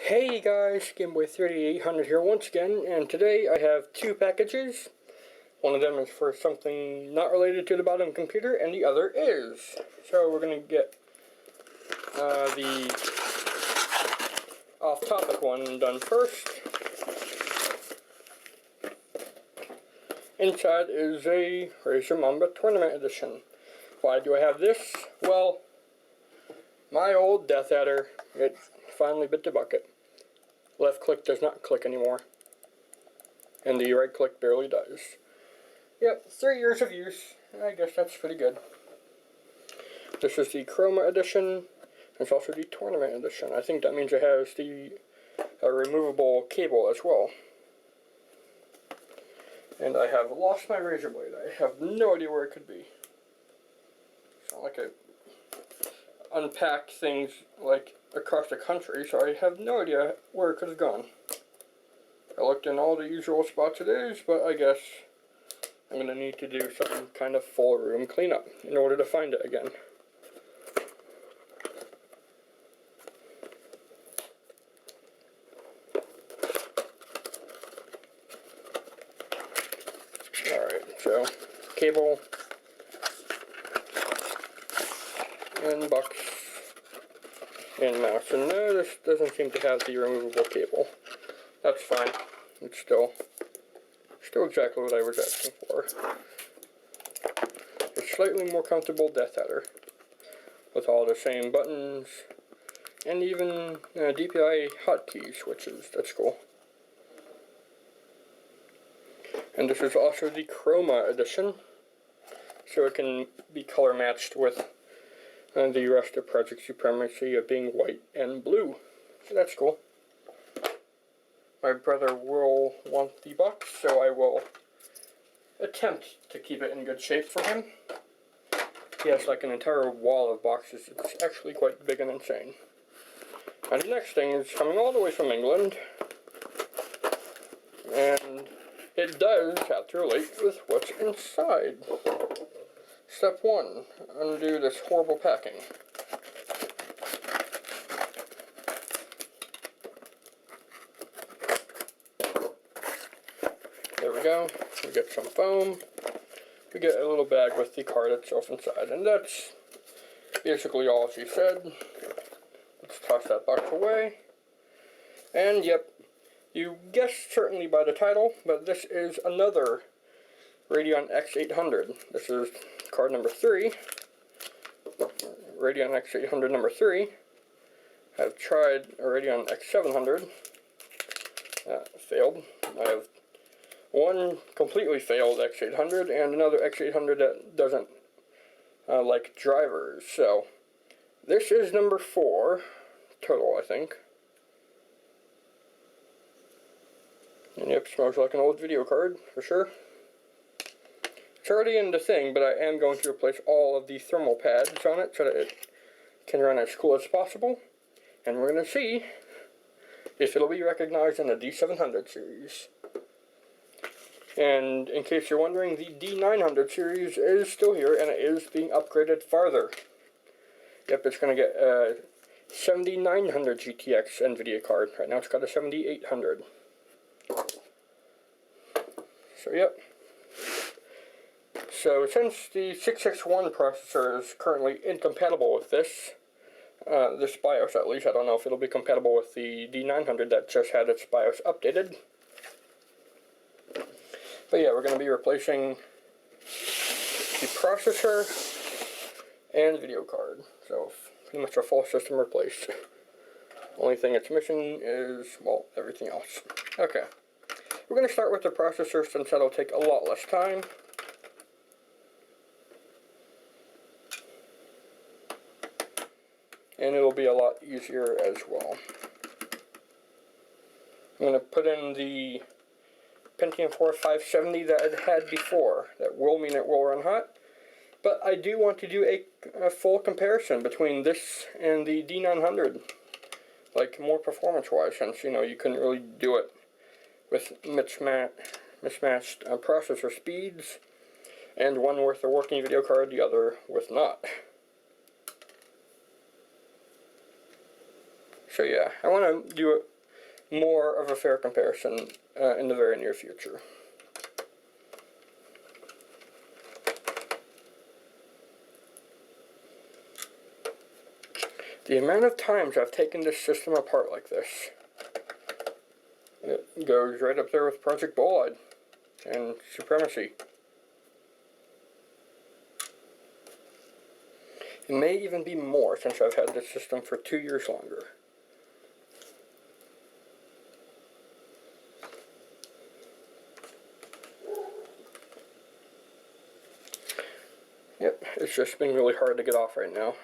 Hey guys, Gameboy3800 here once again, and today I have two packages. One of them is for something not related to the bottom computer, and the other is. So we're going to get the off-topic one done first. Inside is a Razer Mamba Tournament Edition. Why do I have this? Well, my old Death Adder, it finally bit the bucket. Left click does not click anymore, and the right click barely does. Yep, 3 years of use. I guess that's pretty good. This is the Chroma edition. It's also the Tournament edition. I think that means it has the removable cable as well. And I have lost my razor blade. I have no idea where it could be. It's not like I unpacked things like across the country, so I have no idea where it could have gone. I looked in all the usual spots it is, but I guess I'm going to need to do some kind of full room cleanup in order to find it again. Alright, so cable and box and mouse. And no, this doesn't seem to have the removable cable. That's fine. It's still exactly what I was asking for. A slightly more comfortable Death Adder with all the same buttons and even DPI hotkey switches. That's cool. And this is also the Chroma edition, so it can be color matched with the rest of Project Supremacy of being white and blue. So that's cool. My brother will want the box, so I will attempt to keep it in good shape for him. He has like an entire wall of boxes. It's actually quite big and insane. And the next thing is coming all the way from England, and it does have to relate with what's inside. Step 1, undo this horrible packing. There we go. We get some foam. We get a little bag with the card itself inside, and that's basically all she said. Let's toss that box away. And yep, you guessed certainly by the title, but this is another Radeon X800. This is card number 3. Radeon X800 number 3. I've tried a Radeon X700. Failed. I have one completely failed X800 and another X800 that doesn't like drivers. So this is number 4 total, I think. And yep, smells like an old video card for sure. It's already in the thing, but I am going to replace all of the thermal pads on it so that it can run as cool as possible. And we're going to see if it'll be recognized in the D700 series. And in case you're wondering, the D900 series is still here, and it is being upgraded farther. Yep, it's going to get a 7900 GTX NVIDIA card. Right now it's got a 7800. So yep. So since the 661 processor is currently incompatible with this BIOS at least, I don't know if it'll be compatible with the D900 that just had its BIOS updated. But yeah, we're going to be replacing the processor and video card. So pretty much a full system replaced. Only thing it's missing is, well, everything else. Okay. We're going to start with the processor since that'll take a lot less time. And it'll be a lot easier as well. I'm going to put in the Pentium 4 570 that it had before. That will mean it will run hot. But I do want to do a full comparison between this and the D900. Like, more performance-wise, since, you know, you couldn't really do it with mismatched processor speeds. And one with a working video card, the other with not. So yeah, I want to do more of a fair comparison in the very near future. The amount of times I've taken this system apart like this, it goes right up there with Project Bolide and Supremacy. It may even be more since I've had this system for 2 years longer. Yep, it's just been really hard to get off right now.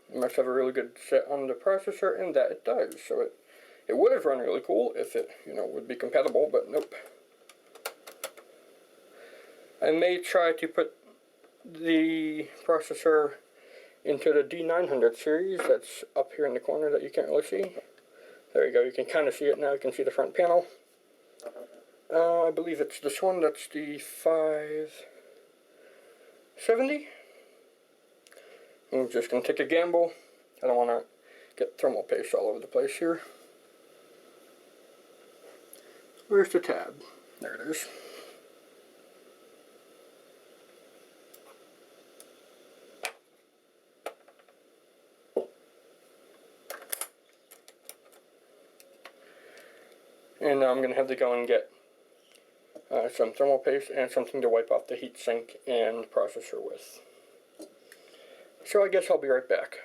It must have a really good set on the processor, and that it does. So it would have run really cool if it, would be compatible, but nope. I may try to put the processor into the D900 series that's up here in the corner that you can't really see. There you go, you can kind of see it now, you can see the front panel. I believe it's this one, that's the 570. I'm just going to take a gamble. I don't want to get thermal paste all over the place here. Where's the tab? There it is. And now I'm going to have to go and get some thermal paste and something to wipe off the heatsink and processor with. So I guess I'll be right back.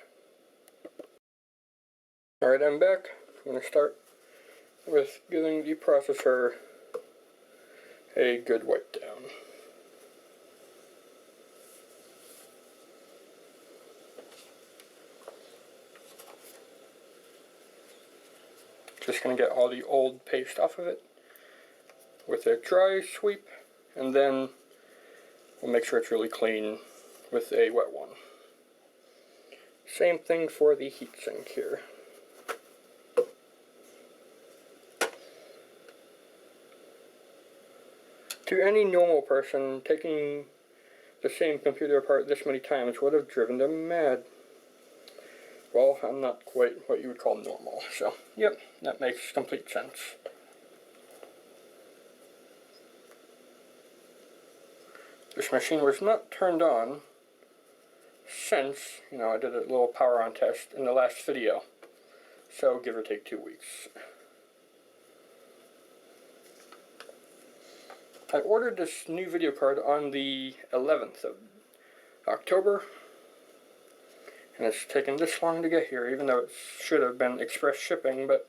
Alright, I'm back. I'm going to start with giving the processor a good wipe down. Just going to get all the old paste off of it with a dry sweep, and then we'll make sure it's really clean with a wet one. Same thing for the heatsink here. To any normal person, taking the same computer apart this many times would have driven them mad. Well, I'm not quite what you would call normal, so yep, that makes complete sense. This machine was not turned on since, I did a little power on test in the last video, so give or take 2 weeks. I ordered this new video card on the 11th of October, and it's taken this long to get here, even though it should have been express shipping, but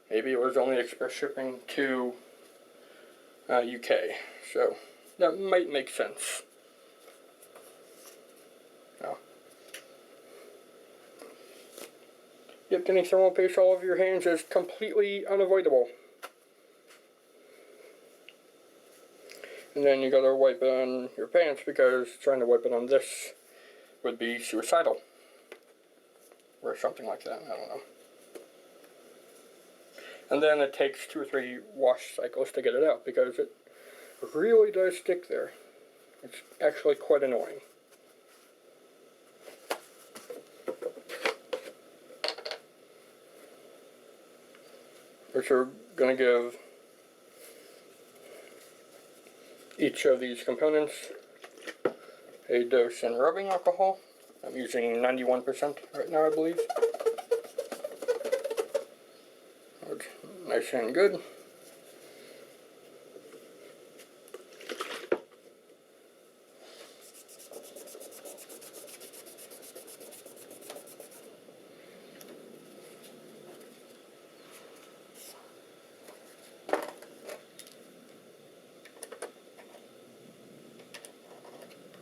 maybe it was only express shipping to UK, so that might make sense. Oh. Yep, getting thermal paste all over your hands is completely unavoidable. And then you gotta wipe it on your pants because trying to wipe it on this would be suicidal. Or something like that, I don't know. And then it takes 2 or 3 wash cycles to get it out because it really does stick there. It's actually quite annoying. Which we're going to give each of these components a dose in rubbing alcohol. I'm using 91% right now, I believe. That's nice and good.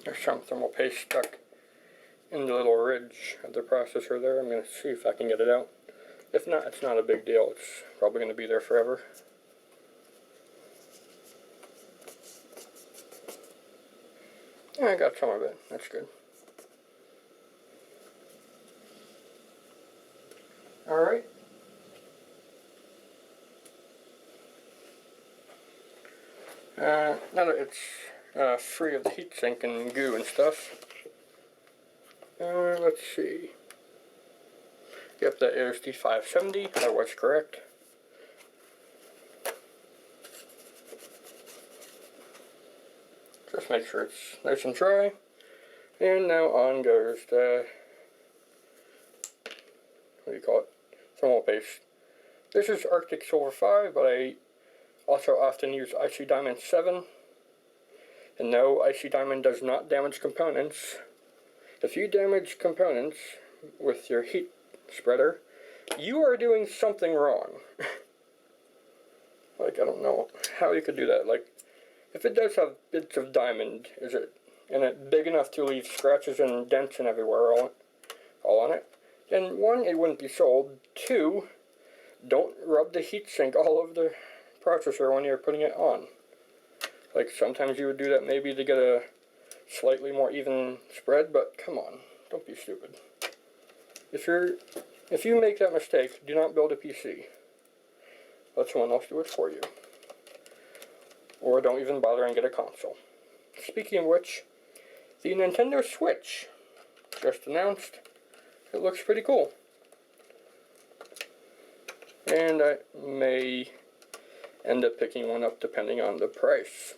There's some thermal paste stuck in the little ridge of the processor there. I'm going to see if I can get it out. If not, it's not a big deal. It's probably going to be there forever. Yeah, I got some of it. That's good. Alright. Now that it's free of the heatsink and goo and stuff, let's see. Yeah, Yep, that is the 570. I was correct. Just make sure it's nice and dry. And now on goes the, what do you call it? Thermal paste. This is Arctic Silver 5, but I also often use Icy Diamond 7. And no, Icy Diamond does not damage components. If you damage components with your heat spreader, you are doing something wrong. Like, I don't know how you could do that. Like, if it does have bits of diamond, and it's big enough to leave scratches and dents and everywhere all on it, then 1, it wouldn't be sold. 2, don't rub the heatsink all over the processor when you're putting it on. Like, sometimes you would do that maybe to get a slightly more even spread, but come on, don't be stupid. If you make that mistake, do not build a PC. Let someone else do it for you. Or don't even bother and get a console. Speaking of which, the Nintendo Switch just announced. It looks pretty cool. And I may end up picking one up depending on the price.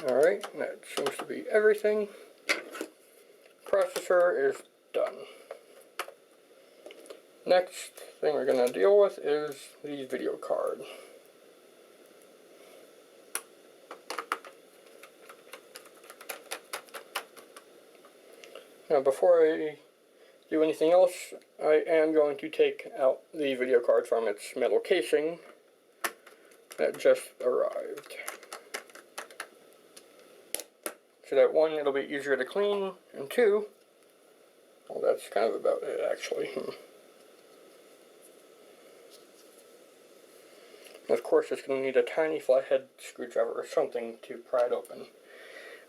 Alright, that seems to be everything. Processor is done. Next thing we're going to deal with is the video card. Now before I do anything else, I am going to take out the video card from its metal casing that just arrived. So that 1, it'll be easier to clean, and 2, well, that's kind of about it actually. Of course, it's going to need a tiny flathead screwdriver or something to pry it open.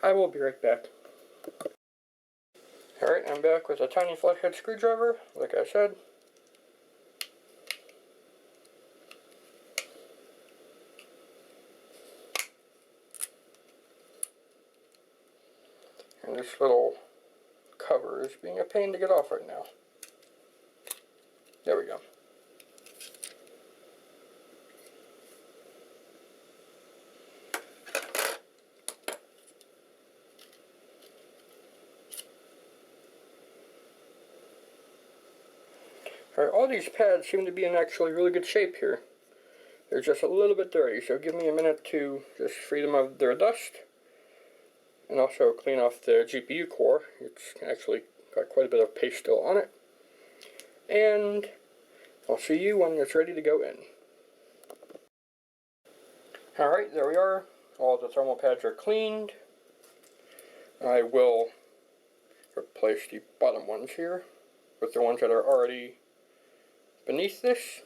I will be right back. Alright, I'm back with a tiny flathead screwdriver, like I said. And this little cover is being a pain to get off right now. There we go. Alright, all these pads seem to be in actually really good shape here. They're just a little bit dirty, so give me a minute to just free them of their dust. And also clean off the GPU core. It's actually got quite a bit of paste still on it. And I'll see you when it's ready to go in. Alright, there we are. All the thermal pads are cleaned. I will replace the bottom ones here with the ones that are already beneath this.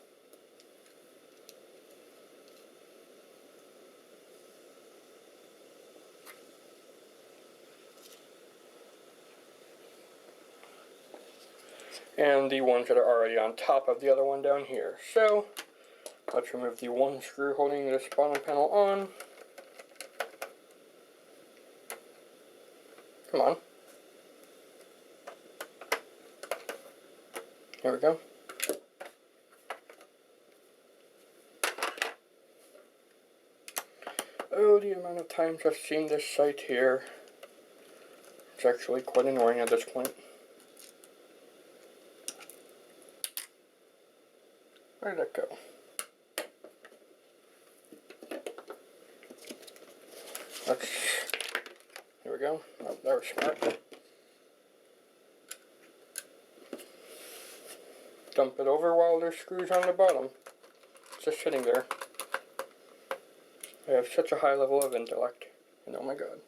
And the ones that are already on top of the other one down here. So, let's remove the 1 screw holding this bottom panel on. Come on. There we go. Oh, the amount of times I've seen this site here. It's actually quite annoying at this point. Where did that go? Here we go. Oh, that was smart. Dump it over while there's screws on the bottom. It's just sitting there. I have such a high level of intellect. And oh my god.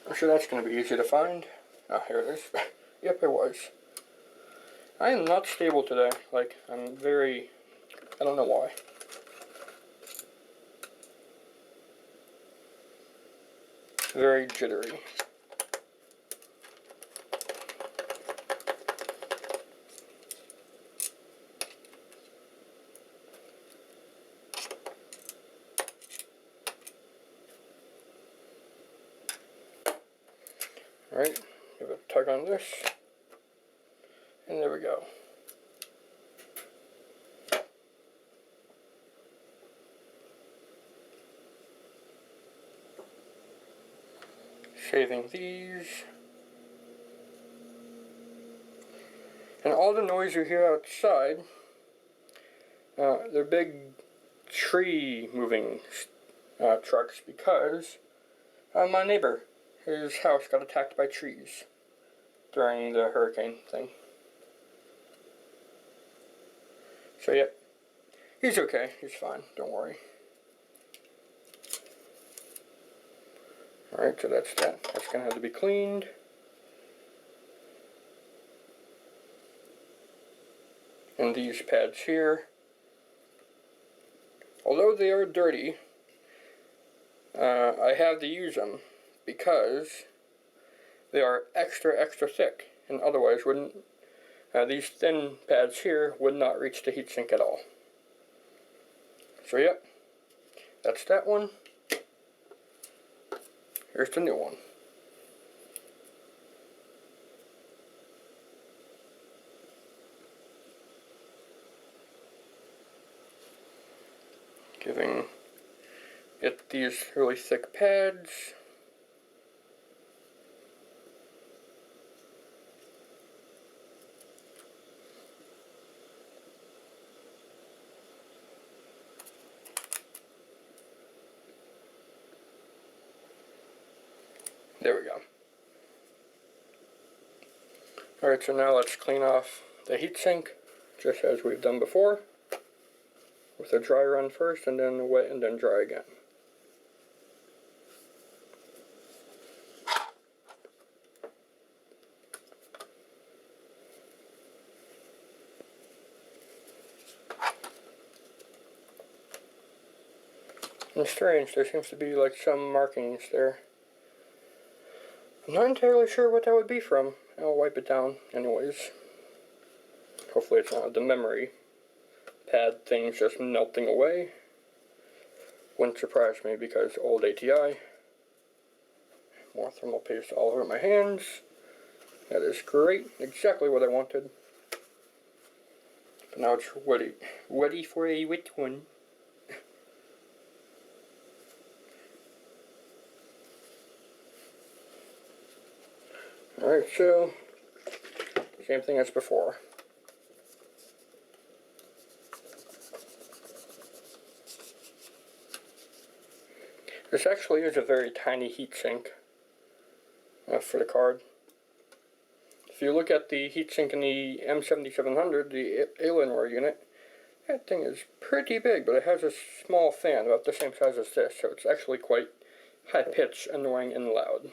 I'm sure that's going to be easy to find. Oh, here it is. Yep, it was. I am not stable today. Like, I don't know why. very jittery. Alright, give a tug on this, and there we go. Shaving these. And all the noise you hear outside, they're big tree moving trucks, because my neighbor, his house got attacked by trees during the hurricane thing. So yep, he's okay, he's fine, don't worry. Alright, so that's that. That's going to have to be cleaned. And these pads here, although they are dirty, I have to use them because they are extra thick, and otherwise wouldn't, these thin pads here would not reach the heatsink at all. So yep, that's that one. Here's the new one. Giving it these really thick pads. There we go. Alright, so now let's clean off the heatsink, just as we've done before, with a dry run first, and then wet, and then dry again. And strange, there seems to be like some markings there. I'm not entirely sure what that would be from. I'll wipe it down anyways. Hopefully it's not the memory pad things just melting away. Wouldn't surprise me because old ATI. More thermal paste all over my hands. That is great. Exactly what I wanted. But now it's ready. Ready for a wet one. Alright, so same thing as before. This actually is a very tiny heatsink for the card. If you look at the heatsink in the M7700, the Alienware unit, that thing is pretty big, but it has a small fan about the same size as this, so it's actually quite high-pitched, annoying, and loud.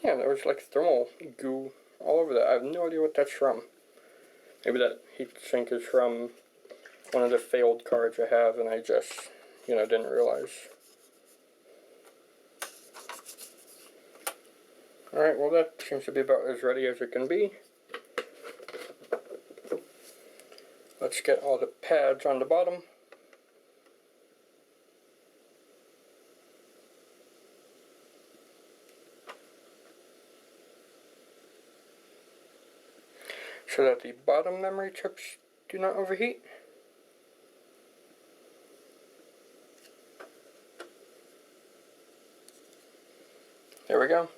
Yeah, there was like thermal goo all over that. I have no idea what that's from. Maybe that heatsink is from one of the failed cards I have and I just, didn't realize. Alright, well that seems to be about as ready as it can be. Let's get all the pads on the bottom. So that the bottom memory chips do not overheat. There we go.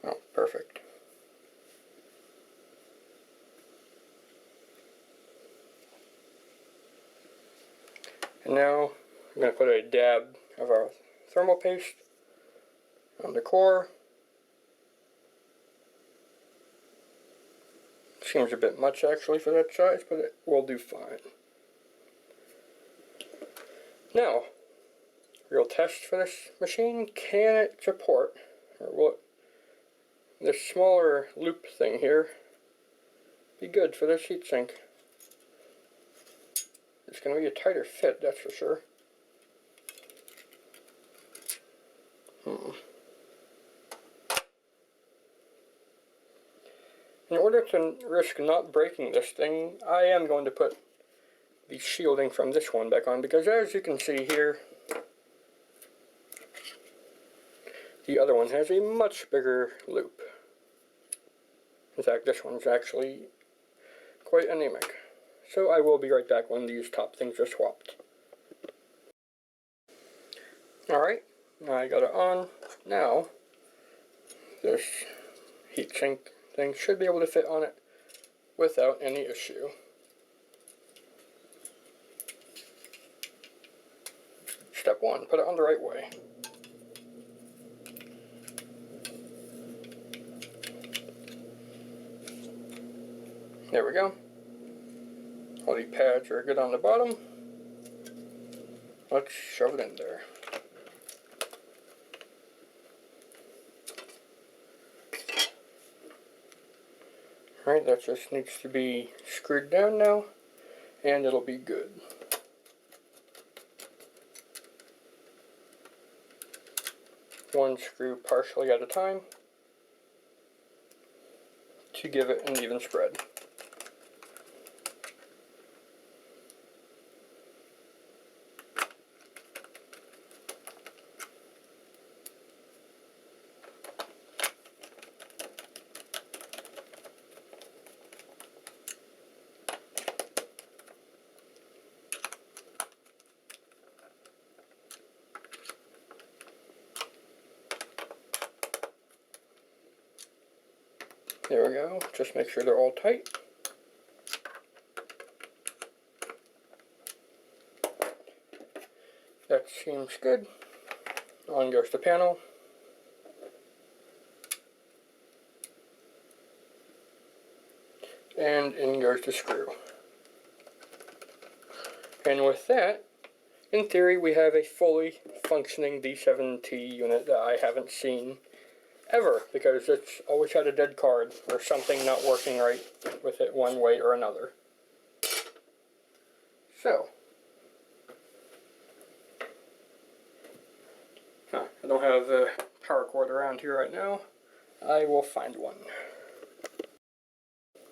Oh, perfect. And now I'm going to put a dab of our thermal paste on the core. Seems a bit much actually for that size, but it will do fine. Now, real test for this machine, can it support, or will it this smaller loop thing here be good for this heatsink. It's going to be a tighter fit, that's for sure. In order to risk not breaking this thing, I am going to put the shielding from this one back on, because as you can see here, the other one has a much bigger loop. In fact, this one's actually quite anemic. So I will be right back when these top things are swapped. Alright, now I got it on. Now, this heatsink thing should be able to fit on it without any issue. Step 1, put it on the right way. There we go. All the pads are good on the bottom. Let's shove it in there. Alright, that just needs to be screwed down now, and it'll be good. One screw partially at a time to give it an even spread. There we go, just make sure they're all tight. That seems good. On goes the panel. And in goes the screw. And with that, in theory, we have a fully functioning D7T unit that I haven't seen ever, because it's always had a dead card or something not working right with it one way or another. So, I don't have the power cord around here right now. I will find one.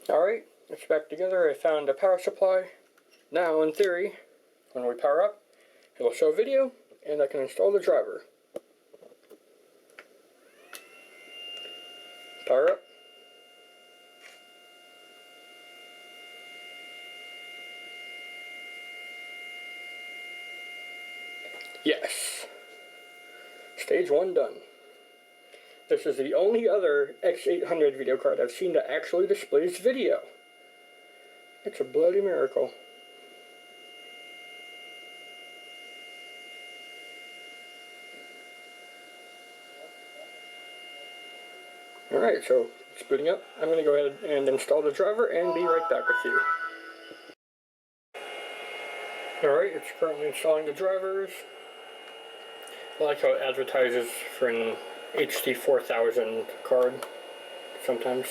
Alright, it's back together. I found a power supply. Now, in theory, when we power up, it'll show video, and I can install the driver. Power up. Yes. Stage 1 done. This is the only other X800 video card I've seen that actually displays video. It's a bloody miracle. Alright, so it's booting up. I'm going to go ahead and install the driver and be right back with you. Alright, it's currently installing the drivers. I like how it advertises for an HD4000 card sometimes.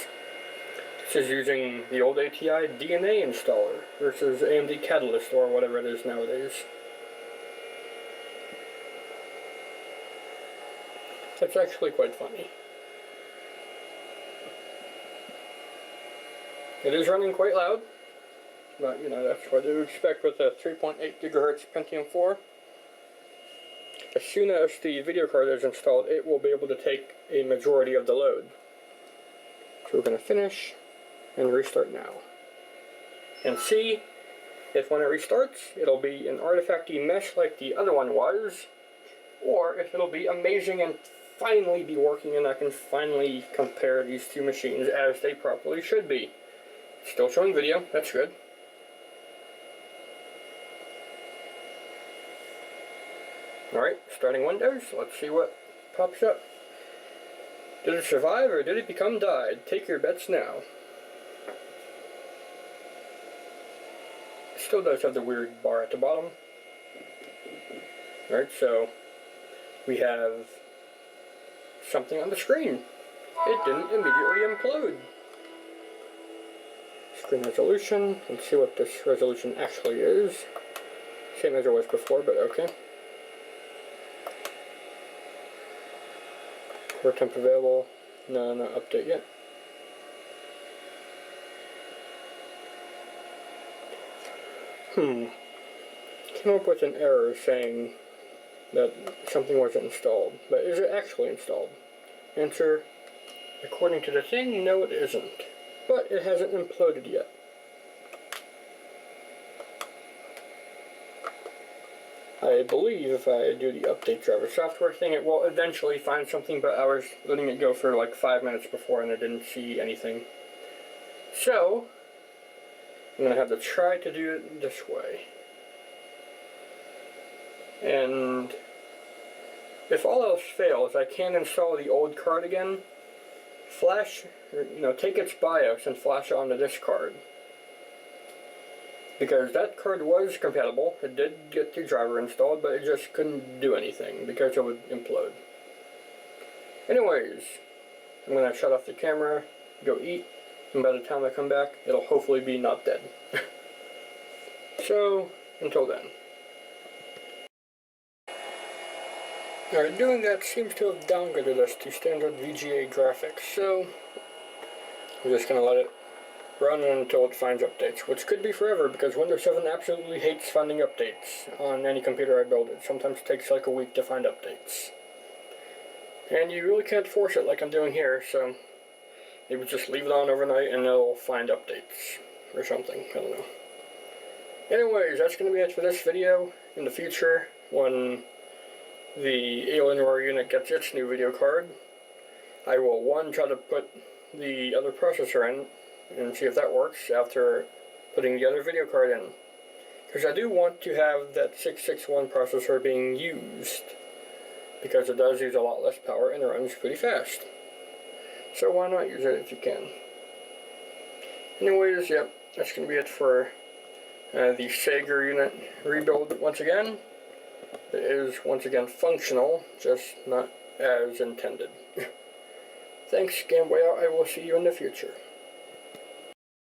This is using the old ATI DNA installer versus AMD Catalyst or whatever it is nowadays. That's actually quite funny. It is running quite loud, but you know, that's what you expect with a 3.8 GHz Pentium 4. As soon as the video card is installed, it will be able to take a majority of the load. So we're going to finish and restart now. And see if when it restarts, it'll be an artifacty mess like the other one was, or if it'll be amazing and finally be working and I can finally compare these two machines as they properly should be. Still showing video, that's good. Alright, starting Windows, let's see what pops up. Did it survive or did it become died? Take your bets now. It still does have the weird bar at the bottom. Alright, so we have something on the screen. it didn't immediately implode. Screen resolution, let's see what this resolution actually is. Same as it was before, but okay. Core temp available, no update yet. Came up with an error saying that something wasn't installed, but is it actually installed? Answer, according to the thing, no it isn't, but it hasn't imploded yet. I believe if I do the update driver software thing, it will eventually find something, but I was letting it go for like 5 minutes before and I didn't see anything. So, I'm going to have to try to do it this way. And if all else fails, I can install the old card again, take its BIOS and flash it onto this card. Because that card was compatible, it did get the driver installed, but it just couldn't do anything because it would implode. Anyways, I'm going to shut off the camera, go eat, and by the time I come back, it'll hopefully be not dead. So, until then. Alright, doing that seems to have downgraded us to standard VGA graphics, so I'm just going to let it run until it finds updates, which could be forever because Windows 7 absolutely hates finding updates on any computer I build. It sometimes takes like a week to find updates. And you really can't force it like I'm doing here, so maybe just leave it on overnight and it'll find updates or something, I don't know. Anyways, that's going to be it for this video. In the future, when the Alienware unit gets its new video card, I will, one, try to put the other processor in and see if that works after putting the other video card in. Because I do want to have that 661 processor being used, because it does use a lot less power and it runs pretty fast. So why not use it if you can? Anyways, yep, that's going to be it for the Sager unit rebuild once again. It is once again functional, just not as intended. Thanks, Game Boy Out. I will see you in the future.